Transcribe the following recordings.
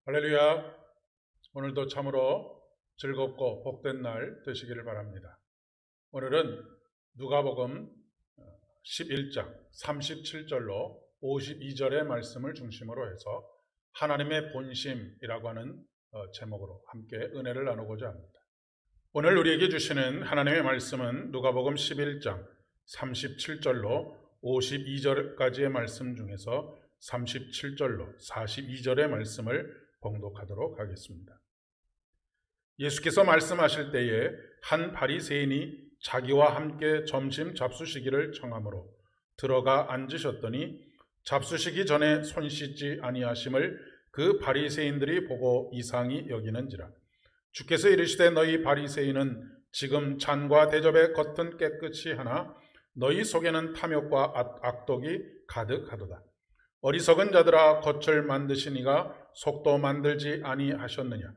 할렐루야. 오늘도 참으로 즐겁고 복된 날 되시기를 바랍니다. 오늘은 누가복음 11장 37절로 52절의 말씀을 중심으로 해서 하나님의 본심이라고 하는 제목으로 함께 은혜를 나누고자 합니다. 오늘 우리에게 주시는 하나님의 말씀은 누가복음 11장 37절로 52절까지의 말씀 중에서 37절로 42절의 말씀을 봉독하도록 하겠습니다. 예수께서 말씀하실 때에 한 바리새인이 자기와 함께 점심 잡수시기를 청하므로 들어가 앉으셨더니 잡수시기 전에 손 씻지 아니하심을 그 바리새인들이 보고 이상히 여기는지라. 주께서 이르시되 너희 바리새인은 지금 잔과 대접의 겉은 깨끗이 하나 너희 속에는 탐욕과 악독이 가득하도다. 어리석은 자들아, 겉을 만드신 이가 속도 만들지 아니하셨느냐.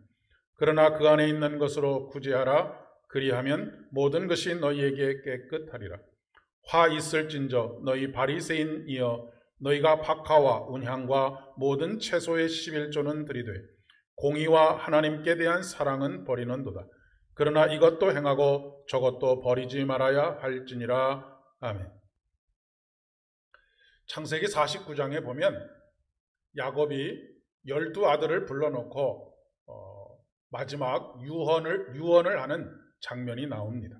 그러나 그 안에 있는 것으로 구제하라. 그리하면 모든 것이 너희에게 깨끗하리라. 화 있을진저 너희 바리새인이여, 너희가 박하와 운향과 모든 채소의 11조는 들이되 공의와 하나님께 대한 사랑은 버리는도다. 그러나 이것도 행하고 저것도 버리지 말아야 할지니라. 아멘. 창세기 49장에 보면 야곱이 12아들을 불러놓고 마지막 유언을 하는 장면이 나옵니다.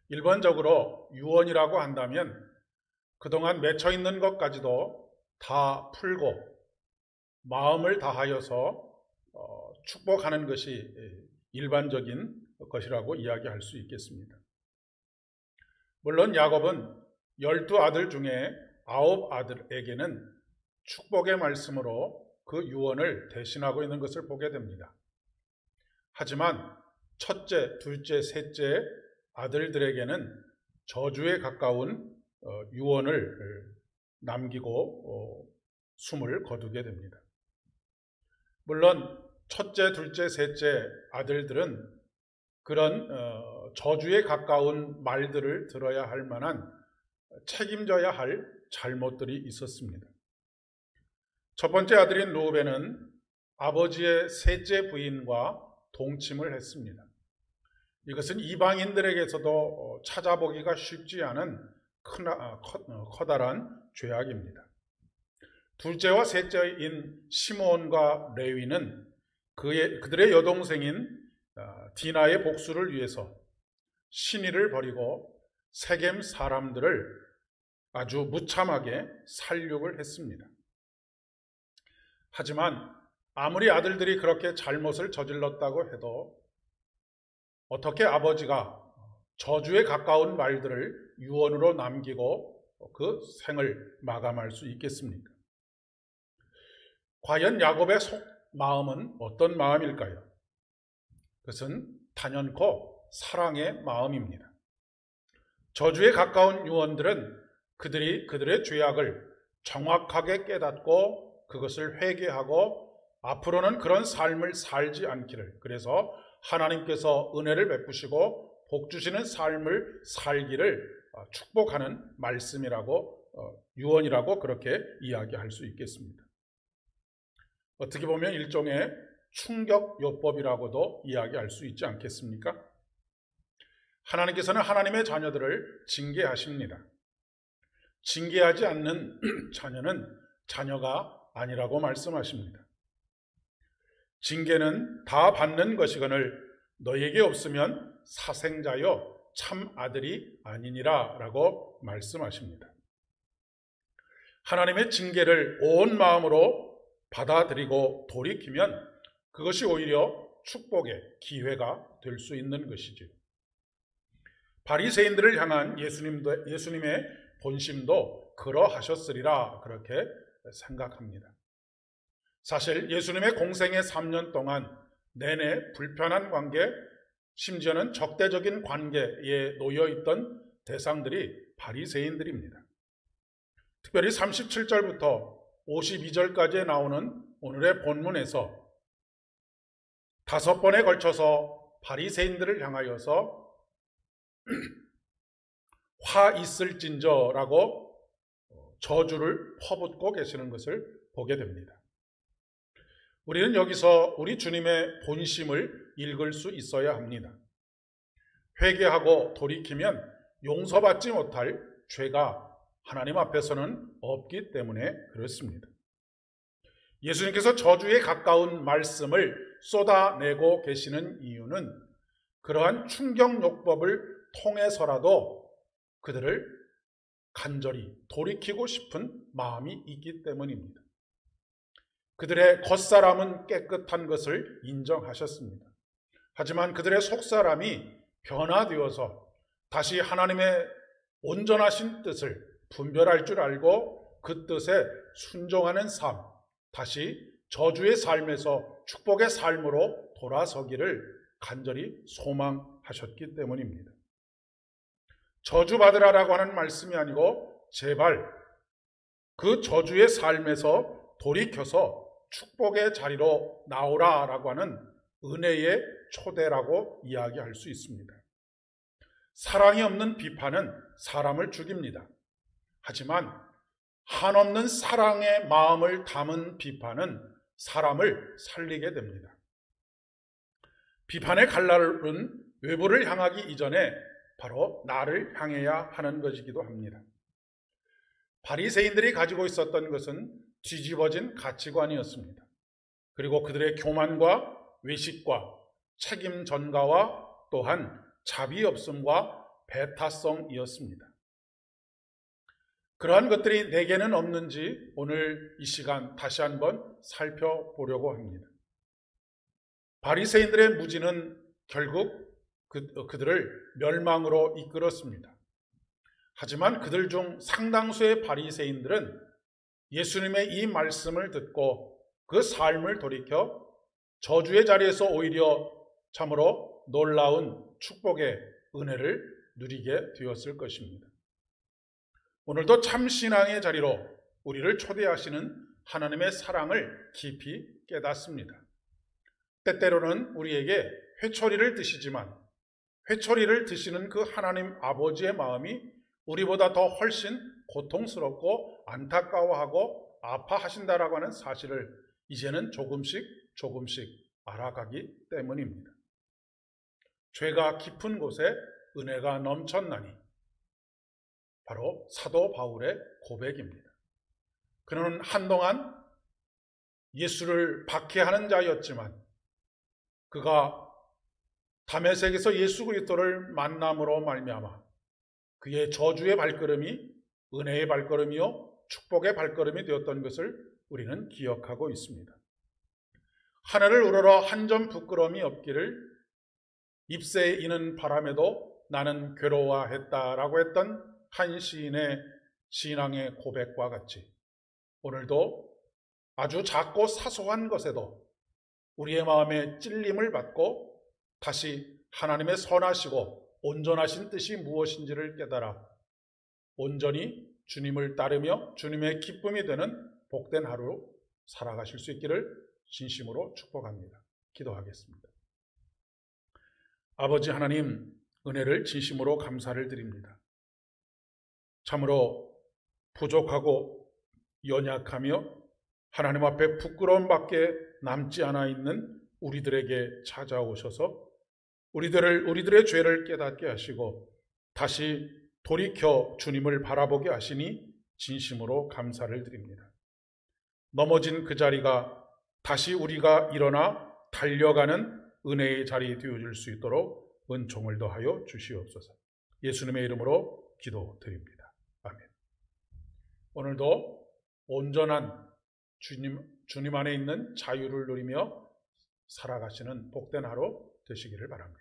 일반적으로 유언이라고 한다면 그동안 맺혀 있는 것까지도 다 풀고 마음을 다하여서 축복하는 것이 일반적인 것이라고 이야기할 수 있겠습니다. 물론 야곱은 12아들 중에 9아들에게는 축복의 말씀으로 그 유언을 대신하고 있는 것을 보게 됩니다. 하지만 첫째, 둘째, 셋째 아들들에게는 저주에 가까운 유언을 남기고 숨을 거두게 됩니다. 물론 첫째, 둘째, 셋째 아들들은 그런 저주에 가까운 말들을 들어야 할 만한 책임져야 할 잘못들이 있었습니다. 첫 번째 아들인 르우벤은 아버지의 셋째 부인과 동침을 했습니다. 이것은 이방인들에게서도 찾아보기가 쉽지 않은 커다란 죄악입니다. 둘째와 셋째인 시므온과 레위는 그들의 여동생인 디나의 복수를 위해서 신의를 버리고 세겜 사람들을 아주 무참하게 살육을 했습니다. 하지만 아무리 아들들이 그렇게 잘못을 저질렀다고 해도 어떻게 아버지가 저주에 가까운 말들을 유언으로 남기고 그 생을 마감할 수 있겠습니까? 과연 야곱의 마음은 어떤 마음일까요? 그것은 단연코 사랑의 마음입니다. 저주에 가까운 유언들은 그들의 죄악을 정확하게 깨닫고 그것을 회개하고 앞으로는 그런 삶을 살지 않기를, 그래서 하나님께서 은혜를 베푸시고 복 주시는 삶을 살기를 축복하는 말씀이라고, 유언이라고 그렇게 이야기할 수 있겠습니다. 어떻게 보면 일종의 충격요법이라고도 이야기할 수 있지 않겠습니까? 하나님께서는 하나님의 자녀들을 징계하십니다. 징계하지 않는 자녀는 자녀가 아니라고 말씀하십니다. 징계는 다 받는 것이거늘 너에게 없으면 사생자여 참 아들이 아니니라 라고 말씀하십니다. 하나님의 징계를 온 마음으로 받아들이고 돌이키면 그것이 오히려 축복의 기회가 될 수 있는 것이지요. 바리새인들을 향한 예수님의 본심도 그러하셨으리라 그렇게 생각합니다. 사실 예수님의 공생의 3년 동안 내내 불편한 관계, 심지어는 적대적인 관계에 놓여있던 대상들이 바리새인들입니다. 특별히 37절부터 52절까지에 나오는 오늘의 본문에서 5번에 걸쳐서 바리새인들을 향하여서 화 있을진저라고 저주를 퍼붓고 계시는 것을 보게 됩니다. 우리는 여기서 우리 주님의 본심을 읽을 수 있어야 합니다. 회개하고 돌이키면 용서받지 못할 죄가 하나님 앞에서는 없기 때문에 그렇습니다. 예수님께서 저주에 가까운 말씀을 쏟아내고 계시는 이유는 그러한 충격요법을 통해서라도 그들을 간절히 돌이키고 싶은 마음이 있기 때문입니다. 그들의 겉사람은 깨끗한 것을 인정하셨습니다. 하지만 그들의 속사람이 변화되어서 다시 하나님의 온전하신 뜻을 분별할 줄 알고 그 뜻에 순종하는 삶, 다시 저주의 삶에서 축복의 삶으로 돌아서기를 간절히 소망하셨기 때문입니다. 저주받으라라고 하는 말씀이 아니고 제발 그 저주의 삶에서 돌이켜서 축복의 자리로 나오라라고 하는 은혜의 초대라고 이야기할 수 있습니다. 사랑이 없는 비판은 사람을 죽입니다. 하지만 한없는 사랑의 마음을 담은 비판은 사람을 살리게 됩니다. 비판의 칼날은 외부를 향하기 이전에 바로 나를 향해야 하는 것이기도 합니다. 바리새인들이 가지고 있었던 것은 뒤집어진 가치관이었습니다. 그리고 그들의 교만과 외식과 책임 전가와 또한 자비 없음과 배타성이었습니다. 그러한 것들이 내게는 없는지 오늘 이 시간 다시 한번 살펴보려고 합니다. 바리새인들의 무지는 결국 그들을 멸망으로 이끌었습니다. 하지만 그들 중 상당수의 바리새인들은 예수님의 이 말씀을 듣고 그 삶을 돌이켜 저주의 자리에서 오히려 참으로 놀라운 축복의 은혜를 누리게 되었을 것입니다. 오늘도 참 신앙의 자리로 우리를 초대하시는 하나님의 사랑을 깊이 깨닫습니다. 때때로는 우리에게 회초리를 드시지만 회초리를 드시는 그 하나님 아버지의 마음이 우리보다 더 훨씬 고통스럽고 안타까워하고 아파하신다라고 하는 사실을 이제는 조금씩 알아가기 때문입니다. 죄가 깊은 곳에 은혜가 넘쳤나니 바로 사도 바울의 고백입니다. 그는 한동안 예수를 박해하는 자였지만 그가 다메섹에서 예수 그리스도를 만남으로 말미암아 그의 저주의 발걸음이 은혜의 발걸음이요 축복의 발걸음이 되었던 것을 우리는 기억하고 있습니다. 하늘을 우러러 한 점 부끄러움이 없기를 잎새에 이는 바람에도 나는 괴로워했다라고 했던 한 시인의 신앙의 고백과 같이 오늘도 아주 작고 사소한 것에도 우리의 마음에 찔림을 받고 다시 하나님의 선하시고 온전하신 뜻이 무엇인지를 깨달아 온전히 주님을 따르며 주님의 기쁨이 되는 복된 하루 살아가실 수 있기를 진심으로 축복합니다. 기도하겠습니다. 아버지 하나님, 은혜를 진심으로 감사를 드립니다. 참으로 부족하고 연약하며 하나님 앞에 부끄러움밖에 남지 않아 있는 우리들에게 찾아오셔서 우리들의 죄를 깨닫게 하시고 다시 돌이켜 주님을 바라보게 하시니 진심으로 감사를 드립니다. 넘어진 그 자리가 다시 우리가 일어나 달려가는 은혜의 자리 되어줄 수 있도록 은총을 더하여 주시옵소서. 예수님의 이름으로 기도드립니다. 아멘. 오늘도 온전한 주님 안에 있는 자유를 누리며 살아가시는 복된 하루 되시기를 바랍니다.